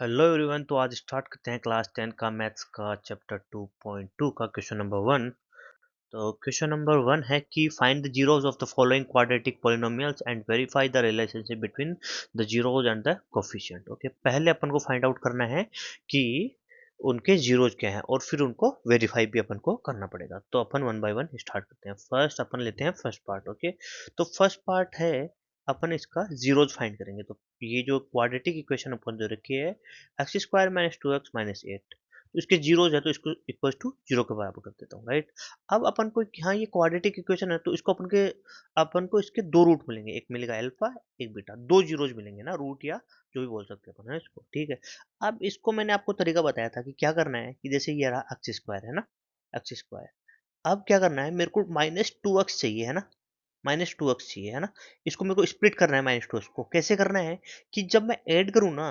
Hello everyone. तो आज start करते हैं क्लास 10 का मैथ्स का चैप्टर 2.2 का क्वेश्चन नंबर 1। तो क्वेश्चन नंबर 1 है कि find the zeros of the following quadratic polynomials and verify the relationship between the zeros and the coefficient. Okay, पहले अपन को फाइंड आउट करना है कि उनके जीरोस क्या हैं और फिर उनको वेरीफाई भी अपन को करना पड़ेगा। तो अपन वन बाय वन स्टार्ट करते हैं। फर्स्ट अपन लेते हैं फर्स्ट पार्ट। ओके, तो फर्स्ट पार्ट है अपन इसका जीरोस फाइंड करेंगे। तो ये जो क्वाड्रेटिक इक्वेशन अपन जो रखी है x square minus two x minus eight, तो इसके जीरोस है तो इसको इक्वल टू जीरो के बराबर कर देता हूँ, राइट। अब अपन को यहाँ ये क्वाड्रेटिक इक्वेशन है तो इसको अपन को इसके दो रूट मिलेंगे, एक मिलेगा अल्फा एक बीटा, दो जीरोस मिलेंगे ना, रूट या जो भी बोल सकते हैं अपन है इसको, ठीक है। अब इसको मैंने आपको तरीका बताया था कि क्या करना है, कि जैसे ये रहा एक्स स्क्वायर है ना, एक्स स्क्वायर। अब क्या करना है, मेरे को माइनस टू एक्स चाहिए है ना, माइनस टू एक्स चाहिए है ना। इसको मेरे को स्प्लिट करना है माइनस टू एक्स को। कैसे करना है कि जब मैं ऐड करूँ ना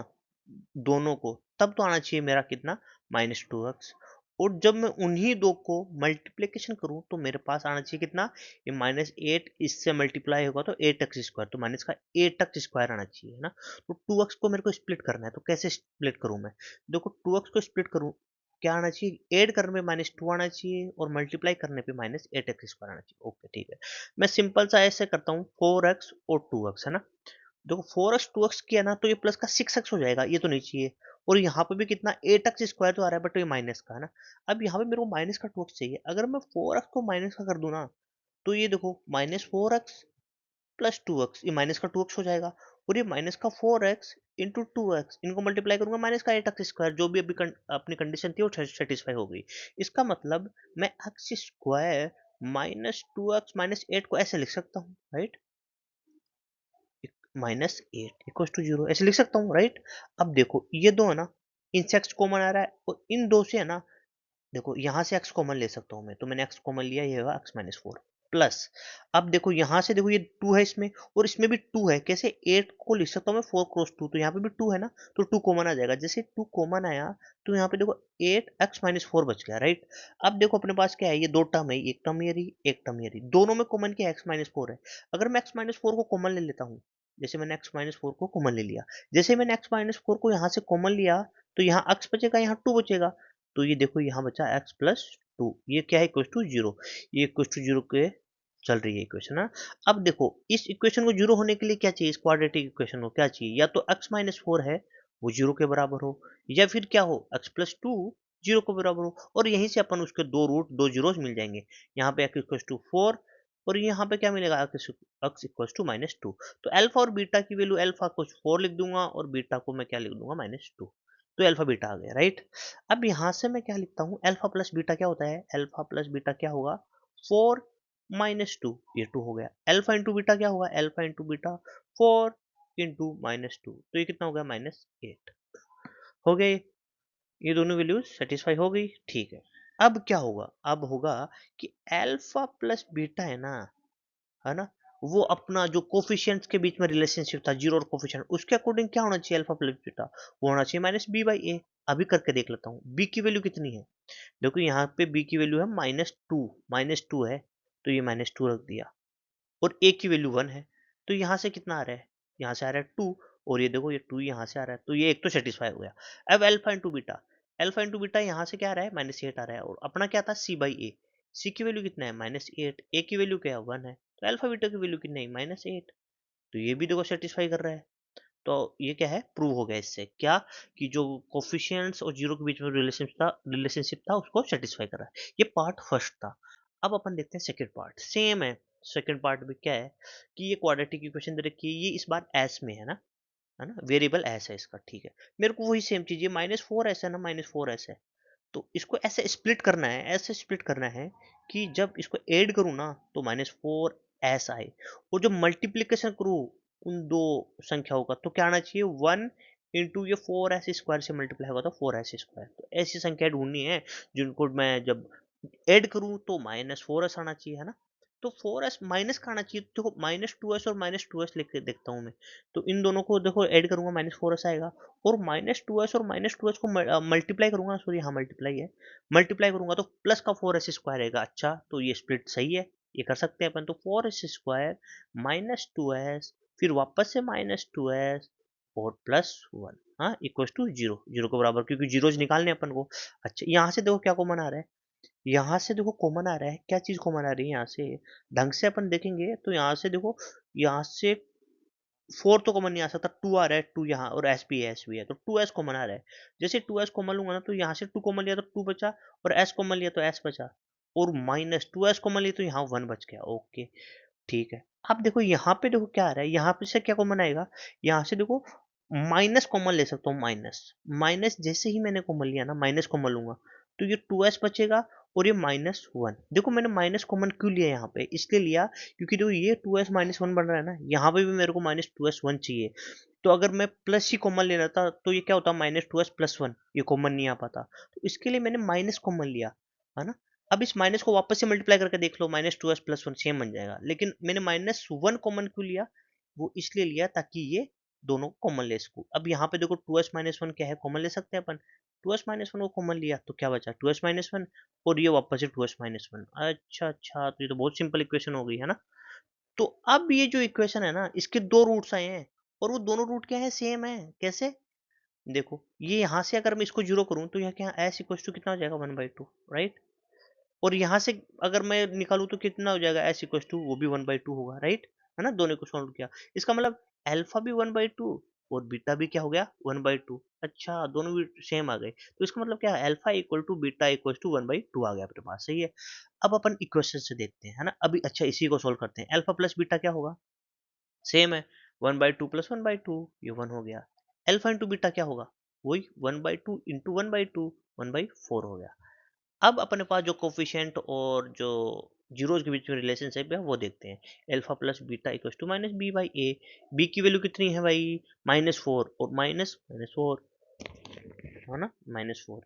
दोनों को, तब तो आना चाहिए मेरा कितना, माइनस टू एक्स। और जब मैं उन्हीं दो को मल्टीप्लीकेशन करूं तो मेरे पास आना चाहिए कितना, ये माइनस एट, इससे मल्टीप्लाई होगा तो एट एक्स स्क्वायर, तो माइनस का एट एक्स स्क्वायर आना चाहिए है ना। तो टू एक्स को मेरे को स्प्लिट करना है, तो कैसे स्प्लिट करूं मैं, देखो टू एक्स को स्प्लिट करूं, क्या आना चाहिए, ऐड करने में माइनस टू आना चाहिए और मल्टीप्लाई करने पे माइनस एट एक्स स्क्वायर आना चाहिए। ओके ठीक है, मैं सिंपल सा ऐसे करता हूँ, फोर एक्स और टू एक्स है ना। देखो फोर एक्स टू एक्स किया ना तो ये प्लस का सिक्स एक्स हो जाएगा, ये तो नहीं चाहिए। और यहाँ पे भी कितना, एट एक्स स्क्वायर तो आ रहा है बट ये माइनस का है ना। अब यहाँ पे मेरे को माइनस का टू एक्स चाहिए, अगर मैं फोर एक्स को माइनस का कर दूं ना, तो ये देखो minus four x plus two x, ये माइनस का टू एक्स हो जाएगा। और ये माइनस का four x into two x, इनको मल्टीप्लाई करूंगा माइनस का एट एक्स स्क्वायर, जो भी अभी अपनी कंडीशन थी वो सेटिस्फाई हो गई। इसका मतलब मैं x square minus two x minus eight को ऐसे लिख सकता हूँ, right. Minus eight equal to zero ऐसे लिख सकता हूँ, राइट। अब देखो ये दो है ना, इनसे एक्स कॉमन आ रहा है और इन दो से है ना, देखो यहाँ से एक्स कॉमन ले सकता हूँ मैं, तो मैंने एक्स कॉमन लिया, ये होगा एक्स माइनस फोर प्लस। अब देखो यहाँ से, देखो ये टू है इसमें और इसमें भी टू है, कैसे, एट को लिख सकता हूँ मैं फोर क्रॉस टू, तो यहाँ पे भी टू है ना, तो टू कॉमन आ जाएगा। जैसे टू कॉमन आया तो यहाँ पे देखो एट एक्स माइनस फोर बच गया, राइट। अब देखो अपने पास क्या है, ये दो टर्म है, एक टर्म ये रही एक टर्म ये रही, दोनों में कॉमन क्या एक्स माइनस फोर है। अगर मैं एक्स माइनस फोर को कॉमन ले लेता हूँ, जैसे मैंने एक्स माइनस फोर को कॉमन ले लिया, जैसे मैंने एक्स माइनस फोर को यहाँ से कॉमन लिया, तो यहाँ एक्स बचेगा यहाँ टू बचेगा, तो ये देखो यहाँ बचा x प्लस टू, ये क्या है इक्वल टू जीरो, ये इक्वल टू जीरो के चल रही है इक्वेशन ना। अब देखो इस इक्वेशन को जीरो होने के लिए क्या चाहिए, इस क्वाड्रेटिक इक्वेशन को क्या चाहिए, या तो x माइनस फोर है वो जीरो के बराबर हो, या फिर क्या हो x प्लस टू जीरो के बराबर हो, और यहीं से अपन उसके दो रूट दो जीरोस मिल जाएंगे। यहाँ पे x इक्वल टू फोर और यहाँ पे क्या मिलेगा, x equal to minus two. तो अल्फा और बीटा की वैल्यू, अल्फा को फोर लिख दूंगा और बीटा को मैं क्या लिख दूंगा, माइनस टू। तो अल्फा बीटा आ गया, राइट। अब यहाँ से मैं क्या लिखता हूँ, अल्फा प्लस बीटा क्या होता है, अल्फा प्लस बीटा क्या होगा, फोर माइनस टू, ये टू हो गया। अल्फा इंटू बीटा क्या होगा, alpha into beta four into minus two, तो ये कितना हो गया, माइनस एट हो गया। ये दोनों वैल्यूज सेटिस्फाई हो गई, ठीक है। अब क्या होगा, अब होगा कि अल्फा प्लस बीटा है ना, वो अपना जो कोफिशिएंट्स के बीच में रिलेशनशिप था, जीरो और कोफिशिएंट, उसके अकॉर्डिंग क्या होना चाहिए, अल्फा प्लस बीटा वो होना चाहिए माइनस बी बाई ए। अभी करके देख लेता हूँ, बी की वैल्यू कितनी है, देखो यहाँ पे बी की वैल्यू है माइनस टू है, तो ये माइनस टू रख दिया। और ए की वैल्यू वन है, तो यहाँ से कितना आ रहा है, यहाँ से आ रहा है टू, और ये देखो ये टू यहाँ से आ रहा है, तो ये एक तो सेटिस्फाई हो गया। अब अल्फा इंटू बीटा यहाँ से क्या आ रहा है, माइनस एट आ रहा है, और अपना क्या था, सी बाई ए, सी की वैल्यू कितना है, माइनस एट, ए की वैल्यू क्या है, वन है, तो अल्फा बीटा की वैल्यू कितनी है, माइनस एट। तो ये भी देखो सेटिस्फाई कर रहा है। तो ये क्या है, प्रूव हो गया इससे क्या, कि जो कोफिशिएंट्स और जीरो के बीच में रिलेशनशिप था उसको सेटिस्फाई कर रहा है। ये पार्ट फर्स्ट था। अब अपन देखते हैं सेकंड पार्ट, सेम है। सेकंड पार्ट में क्या है कि ये क्वाड्रेटिक इक्वेशन दे रखी है, ये इस बार एस में है ना, वेरिएबल एस है इसका, ठीक है। मेरे को वही सेम चीज, ये माइनस फोर एस है ना, माइनस फोर एस है, तो इसको ऐसे स्प्लिट करना है, ऐसे स्प्लिट करना है कि जब इसको ऐड करूँ ना तो माइनस फोर एस आए, और जब मल्टीप्लीकेशन करूँ उन दो संख्याओं का तो क्या आना चाहिए, वन इंटू ये फोर एस स्क्वायर से मल्टीप्लाई होगा तो फोर एस स्क्वायर। तो ऐसी संख्या ढूंढनी है जिनको मैं जब ऐड करूँ तो माइनस फोर एस आना चाहिए, है ना। तो फोर एस माइनस का आना चाहिए, देखो माइनस टू एस और माइनस टू एस लिख के देखता हूँ मैं, तो इन दोनों को देखो ऐड करूंगा माइनस फोर एस आएगा, और माइनस टू एस और माइनस टू एस को मल्टीप्लाई करूंगा, सॉरी हाँ मल्टीप्लाई है, मल्टीप्लाई करूंगा तो प्लस का फोर एस स्क्वायर आएगा। अच्छा तो ये स्प्लिट सही है, ये कर सकते हैं अपन, तो four S square minus to S, फिर वापस से माइनस टू एस और प्लस वन। हाँ इक्वल टू जीरो, जीरो के बराबर, क्योंकि जीरोज निकालने अपन को। अच्छा यहाँ से देखो क्या कॉमन आ रहा है, यहाँ से देखो कॉमन आ रहा है, क्या चीज कॉमन आ रही है यहाँ से, ढंग से अपन देखेंगे तो यहाँ से देखो, यहाँ से 4 तो कॉमन नहीं आ सकता, 2 आ रहा है, 2 यहाँ, और एस भी है, एस भी है, तो 2s कॉमन आ रहा है। जैसे 2s कॉमन लूंगा ना, तो यहाँ से 2 कॉमन लिया तो 2 बचा, और s कॉमन लिया तो s बचा, और माइनस 2s कॉमन लिया तो यहाँ 1 बच गया। ओके ठीक है। अब देखो यहाँ पे देखो क्या आ रहा है, यहाँ पे से क्या कॉमन आएगा, यहाँ से देखो माइनस कॉमन ले सकता हूँ, माइनस, माइनस जैसे ही मैंने कॉमन लिया ना, माइनस कॉमन लूंगा तो ये 2s बचेगा, और ये -1। देखो मैंने माइनस कॉमन क्यों लिया यहाँ पे, इसलिए लिया क्योंकि देखो ये 2s -1 बन रहा है ना, यहाँ पे भी मेरे को -2s1 चाहिए। तो अगर मैं प्लस ही कॉमन ले लेता तो ये क्या होता, -2s+1, ये कॉमन नहीं आ पाता, तो इसके लिए मैंने माइनस कॉमन लिया, है ना। अब इस माइनस को वापस से मल्टीप्लाई करके देख लो, -2s+1 सेम बन जाएगा, लेकिन मैंने -1 कॉमन क्यों लिया, वो इसलिए लिया ताकि ये दोनों कॉमन ले सकूं। अब यहाँ पे देखो 2s-1 क्या है, कॉमन ले सकते हैं अपन, 2s-1 को कॉमन लिया तो क्या बचा, 2s-1, और ये वापस से 2s-1। अच्छा अच्छा, तो ये तो बहुत सिंपल इक्वेशन हो गई है ना। तो अब ये जो इक्वेशन है ना, इसके दो रूट्स आए हैं, और वो दोनों रूट क्या है, सेम है। कैसे, देखो ये यहाँ से अगर मैं इसको जीरो करूँ तो यहाँ क्या, s इक्वल टू कितना हो जाएगा, 1/2, राइट। और यहाँ से अगर मैं निकालूँ तो कितना हो जाएगा, s इक्वल टू वो भी 1/2 होगा, राइट, है ना। दोनों को सॉल्व किया, इसका मतलब अल्फा भी 1/2 और बीटा भी क्या हो गया, 1/2। अच्छा दोनों भी सेम आ गए, तो इसका मतलब क्या है, alpha equal to beta equal to 1/2 आ गया अपने पास, सही है। अब अपन इक्वेशन से देखते हैं, है ना। अभी अच्छा इसी को सोल्व करते हैं, अल्फा प्लस बीटा क्या होगा, सेम है, 1/2 प्लस 1/2, ये 1 हो गया। अल्फा इंटू बीटा क्या होगा, वही 1/2 इंटू 1/2, 1/4 हो गया। अब अपने पास जो कोफिशिएंट और जो जीरोज के बीच में रिलेशनशिप है वो देखते हैं, alpha plus beta equal to minus B by a. B की वैल्यू कितनी है भाई, -4, और माइनस माइनस फोर, है ना, -4,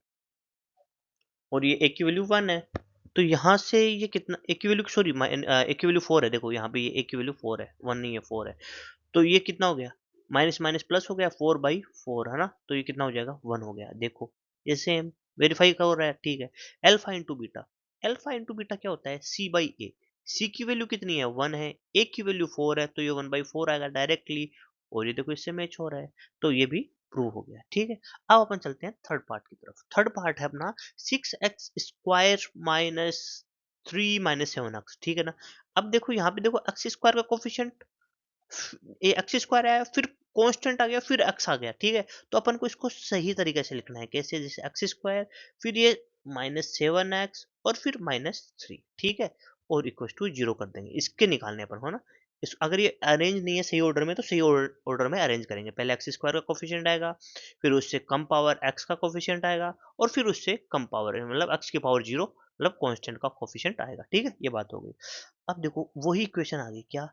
और ये ए की वैल्यू 1 है, तो यहाँ से ये कितना, ए की वैल्यू सॉरी, ए की वैल्यू 4 है, देखो यहाँ पे ये ए की वैल्यू 4 है, 1 नहीं है 4 है, तो ये कितना हो गया, माइनस माइनस प्लस हो गया, 4/4, है ना, तो ये कितना हो जाएगा, 1 हो गया। देखो ये सेम वेरीफाई का हो रहा है, ठीक है। Alpha into beta, alpha into beta क्या होता है, सी बाई ए। सी की वैल्यू कितनी है, 1 है, ए की वैल्यू 4 है, तो ये 1/4 आएगा डायरेक्टली, और ये देखो इससे मैच हो रहा है, तो ये भी प्रूव हो गया, ठीक है। अब अपन चलते हैं थर्ड पार्ट की तरफ। थर्ड पार्ट है अपना 6x² माइनस 3 माइनस 7x, ठीक है ना। अब देखो यहाँ पे देखो x² का कोफिशिएंट, ये एक्स स्क्वायर आया, फिर कांस्टेंट आ गया, फिर एक्स आ गया, ठीक है। तो अपन को इसको सही तरीके से लिखना है, कैसे, जैसे एक्स स्क्वायर, फिर ये -7x, और फिर -3, ठीक है, और इक्वल टू 0 कर देंगे, इसके निकालने अपन को ना। इस अगर ये अरेंज नहीं है सही ऑर्डर में, तो सही ऑर्डर में अरेंज करेंगे। पहले एक्स स्क्वायर का कोफिशिएंट आएगा, फिर उससे कम पावर एक्स का कोफिशिएंट आएगा, और फिर उससे कम पावर मतलब एक्स की पावर 0 मतलब कांस्टेंट का कोफिशिएंट आएगा, ठीक है। ये बात हो गई। अब देखो वही इक्वेशन आ गई, क्या,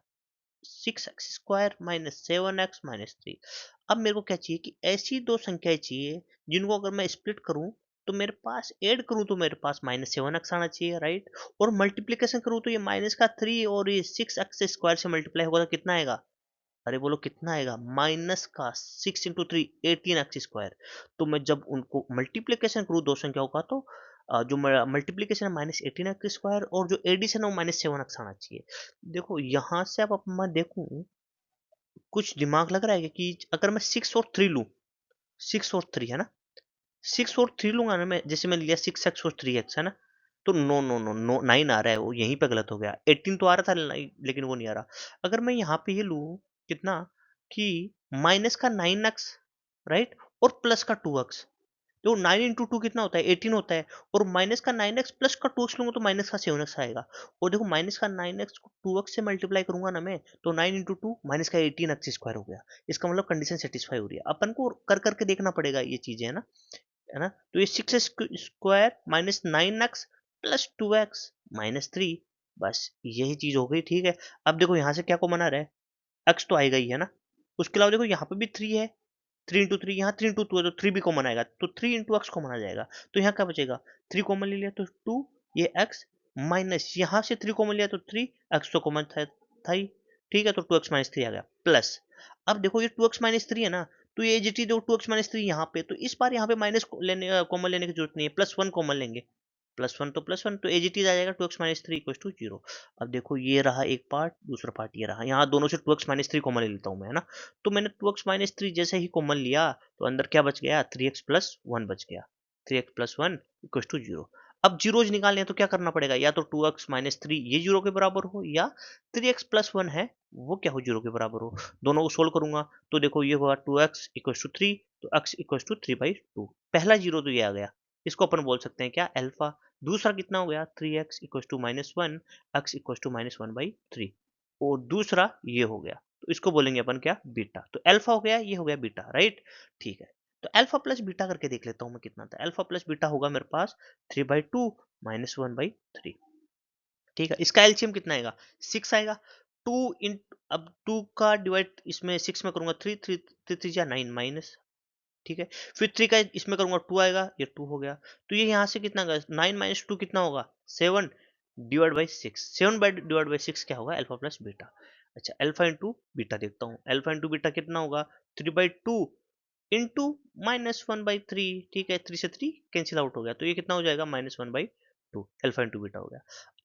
6x² माइनस 7x माइनस 3। अब मेरे को क्या चाहिए कि ऐसी दो संख्याएं चाहिए जिनको अगर मैं स्प्लिट करूं तो मेरे पास, ऐड करूं तो मेरे पास -7x आना चाहिए, राइट। और मल्टीप्लिकेशन करूं तो ये माइनस का 3 और ये 6x² से मल्टीप्लाई होगा तो कितना आएगा, अरे बोलो कितना आएगा, माइनस का 6 इंटू 3 18x²। तो मैं जब उनको मल्टीप्लीकेशन करूँ दो संख्याओं का, तो जो मल्टीप्लीकेशन है -18x² और जो एडिशन है वो -7x आना चाहिए। देखो यहाँ से अब मैं देखूँ, कुछ दिमाग लग रहा है कि अगर मैं 6 और 3 लूँ, 6 और 3 है ना, 6 और 3 लूंगा ना मैं, जैसे मैंने लिया 6x और 3x, है ना, तो नो नो नो नो 9 आ रहा है, वो यहीं पे गलत हो गया। 18 तो आ रहा था लेकिन वो नहीं आ रहा। अगर मैं यहाँ पे ये लूँ कितना, कि माइनस का 9x, राइट, और प्लस का 2x, तो 9 इंटू टू कितना होता है, 18 होता है, और माइनस का 9x प्लस का 2x लूंगा तो माइनस का 7x आएगा। और देखो माइनस का 9x को 2x से मल्टीप्लाई करूंगा ना मैं, तो 9 इंटू टू माइनस का 18x² हो गया। इसका मतलब कंडीशन सेटिस्फाई हो रही है। अपन को कर करके देखना पड़ेगा ये चीजें, है ना। तो ये 6x² minus 9x plus 2x minus 3, बस यही चीज हो गई, ठीक है। अब देखो यहाँ से क्या कॉमन आ रहा है, x तो आएगा ही, है ना। उसके अलावा देखो यहाँ पे भी 3 है, 3 इंटू 3, यहाँ 3 इंटू 2 है, तो 3 भी कॉमन आएगा, तो 3 इंटू एक्स कॉमन आ जाएगा। तो यहाँ क्या बचेगा, 3 कॉमन ले लिया तो 2, ये x माइनस यहाँ से 3 कॉमन लिया तो 3, x तो कॉमन था ही, ठीक है, तो 2x-3 आ गया प्लस। अब देखो ये 2x-3 है ना, तो ये एजीटी देखो 2x-3 यहाँ पे, तो इस बार यहाँ पे माइनस लेने कॉमन लेने की जरूरत नहीं है, +1 कॉमन लेंगे, +1 तो +1 तो एज इट इज आ जाएगा 2x-3 इक्वल टू 0। अब देखो ये रहा एक पार्ट, दूसरा पार्ट ये रहा। यहाँ दोनों से 2x-3 कॉमन ले लेता हूँ मैं, है ना। तो मैंने 2x-3 जैसे ही कॉमन लिया तो अंदर क्या बच गया, 3x+1 बच गया। 3x+1 equal to 0। अब जीरोज निकालने हैं तो क्या करना पड़ेगा, या तो 2x-3 ये 0 के बराबर हो, या 3x+1 है वो क्या हो, 0 के बराबर हो। दोनों को सोल्व करूंगा तो देखो ये हुआ 2x इक्वल टू 3, तो x इक्वल टू 3/2। पहला जीरो तो ये आ गया, इसको अपन बोल सकते हैं क्या, अल्फा। दूसरा कितना हो गया, 3x equal to -1, x equal to -1/3। और दूसरा ये हो गया, तो इसको बोलेंगे अपन क्या, बीटा। तो अल्फा हो गया, ये हो गया बीटा, राइट। ठीक है, तो अल्फा प्लस बीटा करके देख लेता हूँ मैं कितना था। अल्फा प्लस बीटा होगा मेरे पास 3/2 -1/3। ठीक है, इसका एलसीएम कितना आएगा, 6 आएगा। 2 इन, अब 2 का डिवाइड इसमें 6 में करूंगा, 3 3 3 3 जा 9 माइनस। ठीक है, फिर 3 का इसमें करूंगा 2 आएगा, ये 2 हो गया। तो ये यहाँ से कितना गया, 9 माइनस 2 कितना होगा, 7 divide by 6। 7 by divide by 6 क्या होगा, अल्फा प्लस बीटा। अच्छा, अल्फा इंटू बीटा देखता हूँ। अल्फा इंटू बीटा कितना होगा, 3/2 इंटू -1/3। ठीक है, 3 से 3 कैंसिल आउट हो गया, तो ये कितना हो जाएगा, -1/2। अल्फा इंटू बीटा हो गया।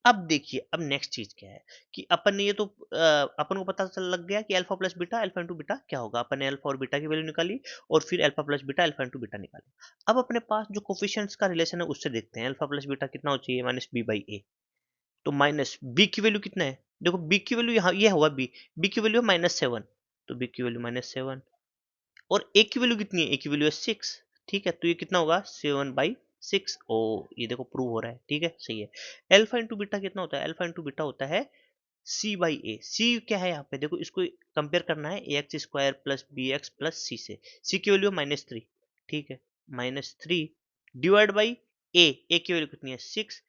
अब देखिए, अब नेक्स्ट चीज क्या है कि अपन ने ये तो अपन को पता चल लग गया कि alpha plus beta, alpha into beta क्या होगा। अपन ने अल्फा और बीटा की वैल्यू निकाली, और फिर alpha plus beta, alpha into beta निकाली। अब अपने पास जो कोफिशिएंट्स का रिलेशन है उससे देखते हैं। अल्फा प्लस बीटा कितना हो चाहिए, -b/a। तो माइनस बी की वैल्यू कितना है, देखो बी की वैल्यू यहाँ ये होगा, बी की वैल्यू है -7, तो बी की वैल्यू -7। और ए की वैल्यू कितनी है, ए की वैल्यू है 6। ठीक है, तो ये कितना होगा, 7/6। ओ, ये देखो प्रूव हो रहा है, ठीक है, सही है। अल्फा इंटू बीटा कितना होता है, अल्फा इंटू बीटा होता है c/a। सी क्या है यहाँ पे, देखो इसको कंपेयर करना है ax² plus bx plus C से। सी की वैल्यू -3, ठीक है, -3 डिवाइड बाई ए की वैल्यू कितनी है, 6।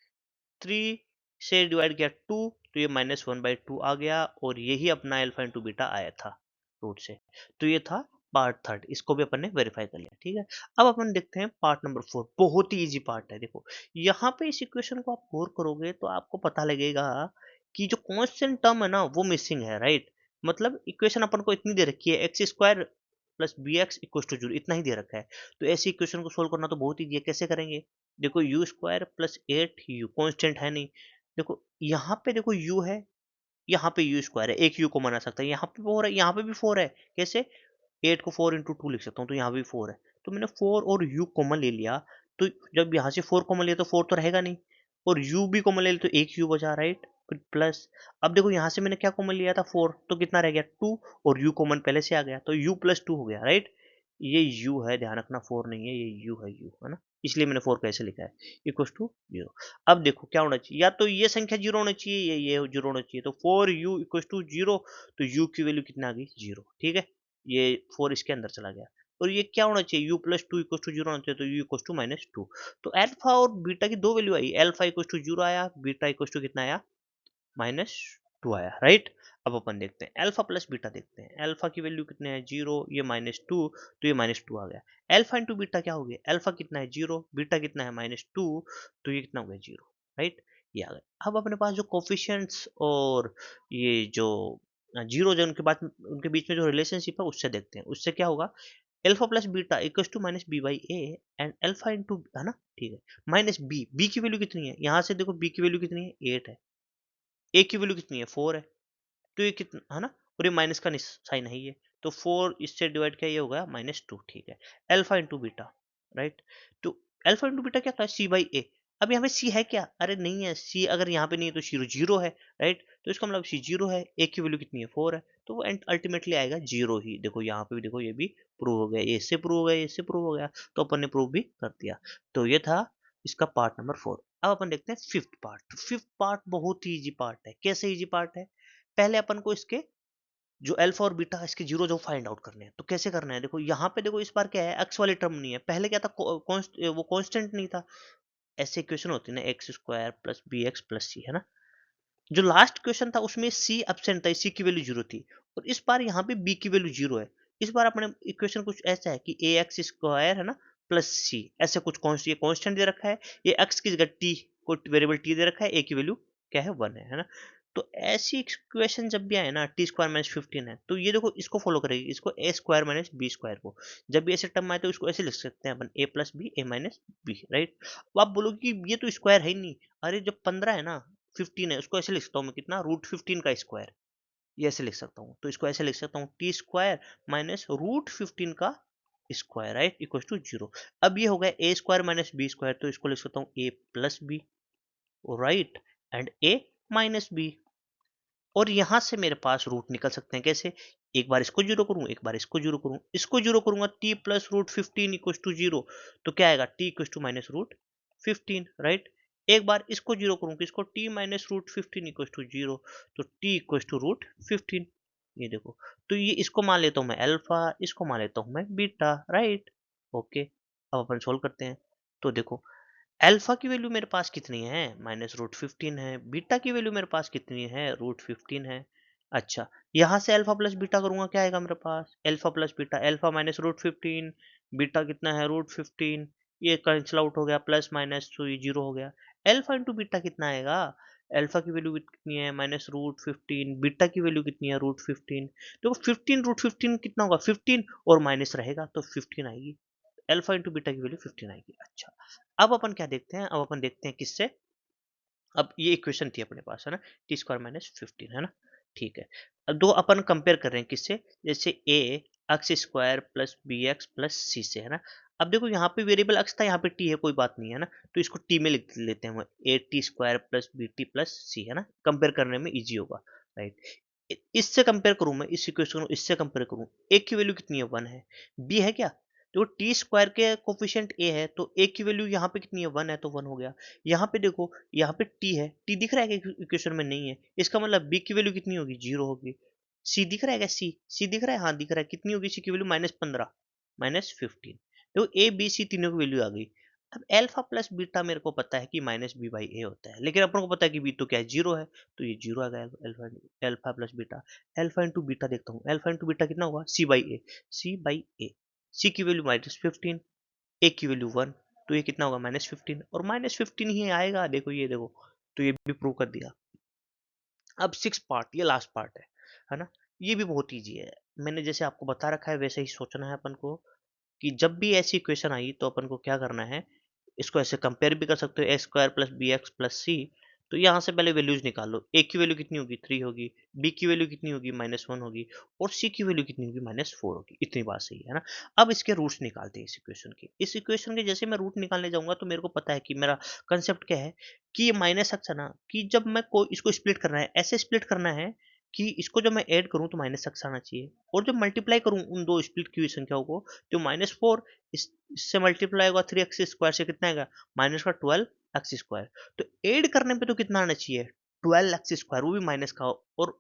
3 से डिवाइड किया 2, तो ये -1/2 आ गया, और यही अपना अल्फा इंटू बीटा आया था रूट से। तो ये था पार्ट थर्ड, इसको भी अपन ने वेरीफाई कर लिया। ठीक है, अब अपन देखते हैं पार्ट नंबर 4। बहुत ही इजी पार्ट है। देखो यहाँ पे इस इक्वेशन को आप गौर करोगे तो आपको पता लगेगा कि जो कांस्टेंट टर्म है ना वो मिसिंग है, राइट। मतलब इक्वेशन अपन को इतनी दे रखी है, x² plus bx equal to 0, इतना ही दे रखा है। तो ऐसी इक्वेशन को सोल्व करना तो बहुत ईजी है। कैसे करेंगे, देखो u² प्लस 8u कांस्टेंट है नहीं। देखो यहाँ पे देखो u है, यहाँ पे u² है, एक u को मना सकता है। यहाँ पे 4 है, यहाँ पे भी 4 है। कैसे, 8 को 4 इंटू 2 लिख सकता हूँ, तो यहाँ भी 4 है। तो मैंने 4 और u कॉमन ले लिया, तो जब यहाँ से 4 कॉमन लिया तो 4 तो रहेगा नहीं, और u भी कॉमन ले लिया तो एक u बचा, राइट। फिर प्लस, अब देखो यहाँ से मैंने क्या कॉमन लिया था, 4, तो कितना रह गया, 2, और u कॉमन पहले से आ गया, तो u प्लस 2 हो गया, राइट। ये u है, ध्यान रखना 4 नहीं है, ये u है ना, इसलिए मैंने 4 कैसे लिखा है, इक्वल टू 0। अब देखो क्या होना चाहिए, या तो ये संख्या 0 होना चाहिए, ये 0 होना चाहिए। तो 4u इक्वल टू 0, तो u की वैल्यू कितना आ गई, 0। ठीक है, ये 4 इसके अंदर चला गया। और ये क्या होना चाहिए, u प्लस 2 इक्वल टू 0 होना चाहिए, तो u इक्वल टू -2। तो अल्फा और बीटा की दो वैल्यू आई, अल्फा इक्वल टू 0 आया, बीटा इक्वल टू कितना आया, -2 आया, राइट। अब अपन देखते हैं अल्फा प्लस बीटा, देखते हैं अल्फा की वैल्यू कितने है, 0, ये -2, तो ये -2 आ गया। अल्फा इंटू बीटा क्या हो गया, अल्फा कितना है 0, बीटा कितना है -2, तो ये कितना हो गया 0, राइट। ये आ गया। अब अपने पास जो कोफिशिएंट्स और ये जो जीरो जो उनके बीच में जो रिलेशनशिप है उससे देखते हैं। उससे क्या होगा, alpha plus beta equals to -b/a and alpha into, है ना, ठीक है, माइनस बी की वैल्यू कितनी है, यहाँ से देखो b की वैल्यू कितनी है, 8 है। ए की वैल्यू कितनी है, 4 है। तो ये कितना है ना, और ये माइनस का साइन है ये, तो 4 इससे डिवाइड किया, ये होगा -2। ठीक है, अल्फा इंटू बीटा, राइट। तो अल्फा इंटू बीटा क्या था, c/a। अब यहाँ पे c है क्या, अरे नहीं है c, अगर यहाँ पे नहीं है तो 0 है, राइट। तो इसका मतलब c 0 है, a की वैल्यू कितनी है, 4 है, तो वो अल्टीमेटली आएगा 0 ही। देखो यहाँ पे भी देखो, ये भी प्रूव हो गया, ये इससे प्रूव हो गया, ये इससे प्रूव हो गया, तो अपन ने प्रूव भी कर दिया। तो ये था इसका पार्ट नंबर 4। अब अपन देखते हैं फिफ्थ पार्ट। फिफ्थ पार्ट बहुत ही इजी पार्ट है। कैसे इजी पार्ट है, पहले अपन को इसके जो अल्फा और बीटा इसके जीरो जो फाइंड आउट करने हैं। तो कैसे करना है, देखो यहाँ पे देखो, इस बार क्या है, एक्स वाली टर्म नहीं है। पहले क्या था, वो कांस्टेंट नहीं था। ऐसे इक्वेशन होती है ना, x² plus bx plus C, है ना। जो लास्ट क्वेश्चन था उसमें सी एब्सेंट था, सी की वैल्यू 0 थी, और इस बार यहाँ पे बी की वैल्यू 0 है। इस बार अपने इक्वेशन कुछ ऐसा है कि ax² है ना प्लस सी, ऐसे कुछ ये कांस्टेंट दे रखा है, ये x की जगह t, कोई वेरिएबल t दे रखा है, a की वैल्यू क्या है, 1 है ना। तो ऐसी इक्वेशन जब भी आए ना टी स्क्वायर माइनस 15 है, तो ये देखो इसको फॉलो करेगी, इसको ए स्क्वायर माइनस बी स्क्वायर को। जब भी ऐसे टर्म आए तो इसको ऐसे लिख सकते हैं अपन, ए प्लस बी ए माइनस बी, राइट। अब आप बोलोगे कि ये तो स्क्वायर है ही नहीं। अरे जब 15 है ना, 15 है, उसको ऐसे लिख सकता हूँ मैं, कितना, √15 का स्क्वायर। ये ऐसे लिख सकता हूँ, तो इसको ऐसे लिख सकता हूँ, टी स्क्वायर माइनस √15 का स्क्वायर, राइट, इक्वल टू 0। अब ये हो गया A square minus B square, तो इसको लिख सकता हूँ A plus B, right, and A minus B. और यहां से मेरे पास रूट निकल सकते हैं कैसे, एक बार इसको जीरो करूं, एक बार इसको जीरो करूं, इसको जीरो करूंगा, टी प्लस √15 इक्व टू 0, तो क्या आएगा, t equal to minus √15, right. एक बार इसको जीरो करूं, किसको, टी माइनस √15 इक्व टू 0, तो टी इक्व टू √15। ये देखो, तो ये इसको मान लेता हूं मैं अल्फा, इसको मान लेता हूं मैं बीटा, राइट। ओके, अब अपन सोल्व करते हैं। तो देखो, अल्फा की वैल्यू मेरे पास कितनी है, -√15 है। बीटा की वैल्यू मेरे पास कितनी है, √15 है। अच्छा, यहाँ से अल्फा प्लस बीटा करूंगा, क्या आएगा मेरे पास, alpha plus beta, alpha minus √15, beta कितना है, √15। ये कैंसिल आउट हो गया, प्लस माइनस तो ये 0 हो गया। अल्फा इंटू बीटा कितना आएगा, अल्फा की वैल्यू कितनी है, -√15, बीटा की वैल्यू कितनी है, √15। देखो 15 √15 कितना होगा, 15, और माइनस रहेगा तो 15 आएगी। अल्फा इंटू बीटा की वैल्यू 15 आएगी। अच्छा, अब अपन क्या देखते हैं, अब अपन देखते हैं किससे, अब ये इक्वेशन थी अपने पास, है ना, टी स्क्वायर माइनस 15, है ना, ठीक है। अब दो अपन कंपेयर कर रहे हैं किससे, जैसे A x square plus B x plus C से, है ना। अब देखो यहाँ पे वेरिएबल एक्स था, यहाँ पे टी है, कोई बात नहीं है ना, तो इसको टी में लिख लेते हैं, A T square plus B T plus C, है ना, कंपेयर करने में इजी होगा, राइट। इससे कंपेयर करूं मैं, इस इक्वेशन को इससे कंपेयर करूं, ए की वैल्यू कितनी है, 1 है, बी है क्या, तो टी स्क्वायर के कोफिशिएंट ए है, तो ए की वैल्यू यहाँ पे कितनी है, 1 है, तो 1 हो गया। यहाँ पे देखो, यहाँ पे टी है, टी दिख रहा है कि इक्वेशन में नहीं है, इसका मतलब बी की वैल्यू कितनी होगी, 0 होगी। सी दिख रहा है क्या, सी सी दिख रहा है, हाँ दिख रहा है, कितनी होगी सी की वैल्यू, -15, -15। तो ए बी सी तीनों की वैल्यू आ गई। अब अल्फा प्लस बीटा मेरे को पता है कि -b/a होता है, लेकिन अपन को पता है कि बी तो क्या है, 0 है, तो ये 0 आ गया, alpha alpha plus beta. Alpha into beta देखता हूँ, अल्फा इंटू बीटा कितना होगा, c/a, c/a, सी की वैल्यू -15, ए की वैल्यू 1, तो ये कितना होगा, -15, और -15 ही आएगा, देखो ये देखो, तो ये भी प्रूव कर दिया। अब 6 पार्ट, ये लास्ट पार्ट है ना, ये भी बहुत ईजी है। मैंने जैसे आपको बता रखा है वैसे ही सोचना है अपन को, कि जब भी ऐसी इक्वेशन आई तो अपन को क्या करना है, इसको ऐसे कंपेयर भी कर सकते हो, A square plus B x plus C. तो यहाँ से पहले वैल्यूज निकाल लो, ए की वैल्यू कितनी होगी, 3 होगी, बी की वैल्यू कितनी होगी, -1 होगी, और सी की वैल्यू कितनी होगी, -4 होगी। इतनी बात सही है ना। अब इसके रूट्स निकालते हैं इस इक्वेशन के, इस इक्वेशन के जैसे मैं रूट निकालने जाऊंगा तो मेरे को पता है कि मेरा कंसेप्ट क्या है, कि ये माइनस एक्स है ना, कि जब मैं को इसको स्प्लिट करना है, ऐसे स्प्लिट करना है कि इसको जब मैं ऐड करूं तो माइनस एक्स आना चाहिए, और जब मल्टीप्लाई करूं उन दो स्प्लिट की हुई संख्याओं को, तो -4 इससे मल्टीप्लाई होगा 3x स्क्वायर से, कितना आएगा, माइनस का 12x स्क्वायर। तो ऐड करने पे तो कितना आना चाहिए, 12x स्क्वायर, वो भी माइनस का, और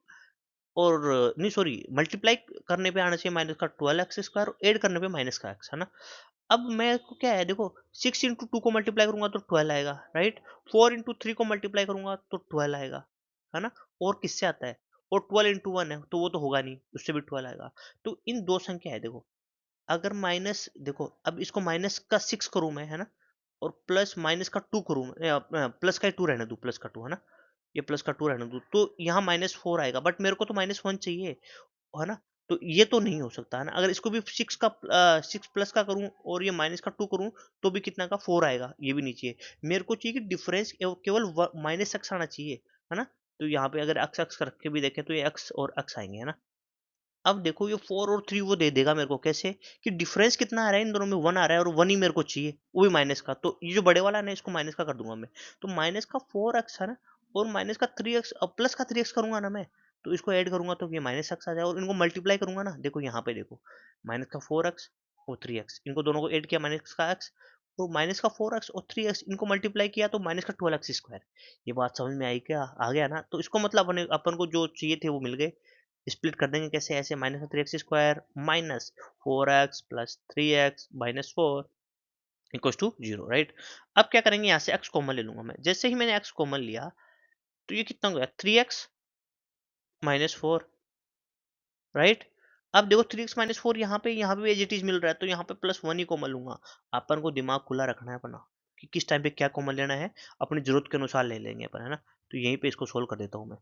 नहीं सॉरी, मल्टीप्लाई करने पे आना चाहिए माइनस का 12x स्क्वायर, ऐड करने पे माइनस का x, है ना। अब मेरे को क्या है, देखो 6 इंटू 2 को मल्टीप्लाई करूंगा तो 12 आएगा, राइट। 4 इंटू 3 को मल्टीप्लाई करूंगा तो 12 आएगा, है ना। और किससे आता है, और 12 इंटू 1 है तो वो तो होगा नहीं, उससे भी 12 आएगा। तो इन दो संख्या है, देखो, अगर माइनस, देखो अब इसको माइनस का 6 करूं मैं, है ना, और प्लस माइनस का 2 करूं, प्लस का 2 रहने दूं, प्लस का 2, है ना, ये प्लस का 2 रहने दूं, तो यहाँ -4 आएगा, बट मेरे को तो -1 चाहिए, है ना। तो ये तो नहीं हो सकता, है ना। अगर इसको भी 6 प्लस का करूं और ये माइनस का 2 करूं, तो भी कितना का 4 आएगा, ये भी नहीं चाहिए। मेरे को चाहिए कि डिफरेंस केवल -x आना चाहिए, है ना। तो यहाँ पे अगर x x रख के भी देखें तो ये x और x आएंगे, है ना। अब देखो ये 4 और 3 वो दे देगा मेरे को, कैसे, कि डिफरेंस कितना आ रहा है इन दोनों में, 1 आ रहा है, और 1 ही मेरे को चाहिए, वो भी माइनस का, तो ये जो बड़े वाला है ना, इसको माइनस का कर दूंगा मैं। तो माइनस का 4x है ना, और माइनस का 3x, अब प्लस का 3x करूंगा ना मैं, तो इसको ऐड करूंगा तो ये -x आ जाएगा, और इनको मल्टीप्लाई करूंगा ना, देखो यहाँ पे देखो, माइनस का 4x और 3x, इनको दोनों को ऐड किया, माइनस का x, तो माइनस का 4x और 3x इनको मल्टीप्लाई किया तो माइनस का 12x स्क्वायर। ये बात समझ में आई क्या, आ गया ना। तो इसको मतलब अपन को जो चाहिए थे वो मिल गए। स्प्लिट कर देंगे कैसे, ऐसे, -3x² minus 4x plus 3x minus 4 equals to 0, right. अब क्या करेंगे, यहाँ से x कॉमन ले लूंगा मैं, जैसे ही मैंने x कॉमन लिया तो ये कितना हो गया, 3x माइनस 4, राइट। अब देखो 3x माइनस 4, यहाँ पे भी एज इट इज मिल रहा है, तो यहाँ पे +1 ही कॉमन लूंगा। अपन को दिमाग खुला रखना है अपना, कि किस टाइम पे क्या कॉमन लेना है, अपनी जरूरत के अनुसार ले लेंगे अपन, है ना। तो यहीं पे इसको सोल्व कर देता हूँ मैं।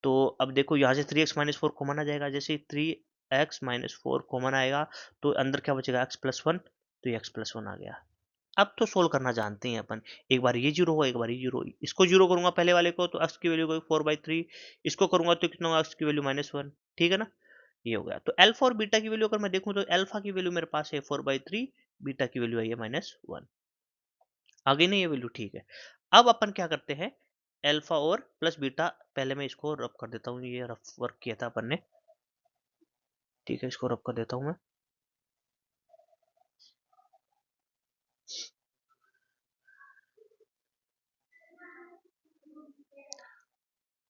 तो अब देखो यहाँ से 3x-4 कॉमन आ जाएगा, जैसे 3x-4 कॉमन आएगा तो अंदर क्या बचेगा x+1, तो ये x+1 आ गया। अब तो सोल्व करना जानते हैं अपन, एक बार ये 0 होगा, एक बार ये 0, इसको 0 करूँगा पहले वाले को तो x की वैल्यू होगी 4/3, इसको करूँगा तो कितना होगा x की वैल्यू -1, ठीक है ना? ये हो गया। तो अल्फा और बीटा की वैल्यू अगर मैं देखूँ तो अल्फा की वैल्यू मेरे पास है 4/3, बीटा की वैल्यू आई है -1। आ गई ना ये वैल्यू, ठीक है। अब अपन क्या करते हैं, अल्फा और प्लस बीटा, पहले मैं इसको रब कर देता हूँ, ये रफ वर्क किया था अपन ने, ठीक है, इसको रब कर देता हूँ मैं।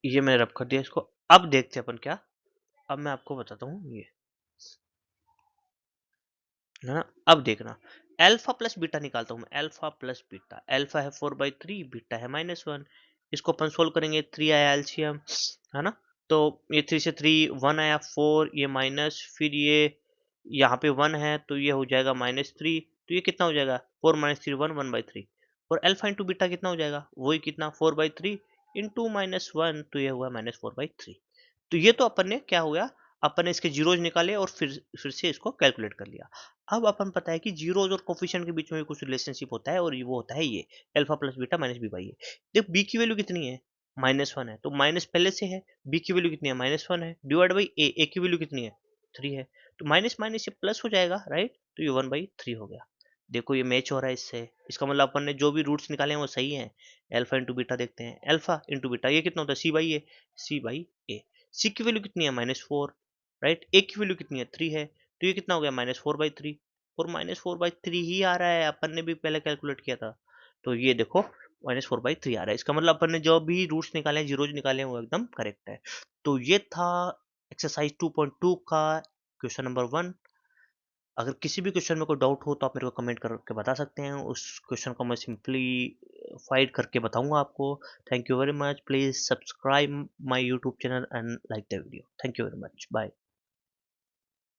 ये मैंने रब कर दिया इसको। अब देखते हैं अपन क्या, अब मैं आपको बताता हूँ ये, है ना? अब देखना, अल्फा प्लस बीटा निकालता हूँ मैं, अल्फा प्लस बीटा, अल्फा है 4/3, बीटा है -1, इसको अपन सोल्व करेंगे, 3 आया एलसीएम, है ना? तो ये 3 से 3 1 आया, 4 ये माइनस, फिर ये यहाँ पे 1 है तो ये हो जाएगा -3, तो ये कितना हो जाएगा, 4 - 3 1 1/3, और अल्फा इंटू बीटा कितना हो जाएगा, वही कितना 4/3 इंटू -1, तो ये हुआ -4/3। तो ये तो अपन ने क्या हो गया, अपन ने इसके जीरोज निकाले और फिर से इसको कैलकुलेट कर लिया। अब अपन पता है कि जीरोज और कोफिशिएंट के बीच में भी कुछ रिलेशनशिप होता है, और ये वो होता है ये alpha plus beta minus B by A. देख बी की वैल्यू कितनी है, -1 है, तो माइनस पहले से है, बी की वैल्यू कितनी है -1 है, डिवाइड बाई ए, ए की वैल्यू कितनी है 3 है, तो माइनस माइनस ये प्लस हो जाएगा, राइट? तो ये 1/3 हो गया। देखो ये मैच हो रहा है इससे, इसका मतलब अपन ने जो भी रूट्स निकाले हैं वो सही हैं। अल्फा इंटू बीटा देखते हैं, अल्फा इंटू बीटा ये कितना होता है, सी बाई ए। सी की वैल्यू कितनी है -4, राइट? ए की वैल्यू कितनी है 3 है, तो ये कितना हो गया -4/3, और -4/3 ही आ रहा है, अपन ने भी पहले कैलकुलेट किया था। तो ये देखो -4/3 आ रहा है, इसका मतलब अपन ने जो भी रूट्स निकाले हैं, जीरोज निकाले हैं, वो एकदम करेक्ट है। तो ये था एक्सरसाइज 2.2 का क्वेश्चन नंबर 1। अगर किसी भी क्वेश्चन में कोई डाउट हो तो आप मेरे को कमेंट करके बता सकते हैं, उस क्वेश्चन को मैं सिंपली फाइट करके बताऊंगा आपको। Thank you very much, please subscribe my YouTube channel and like the video. Thank you very much, bye.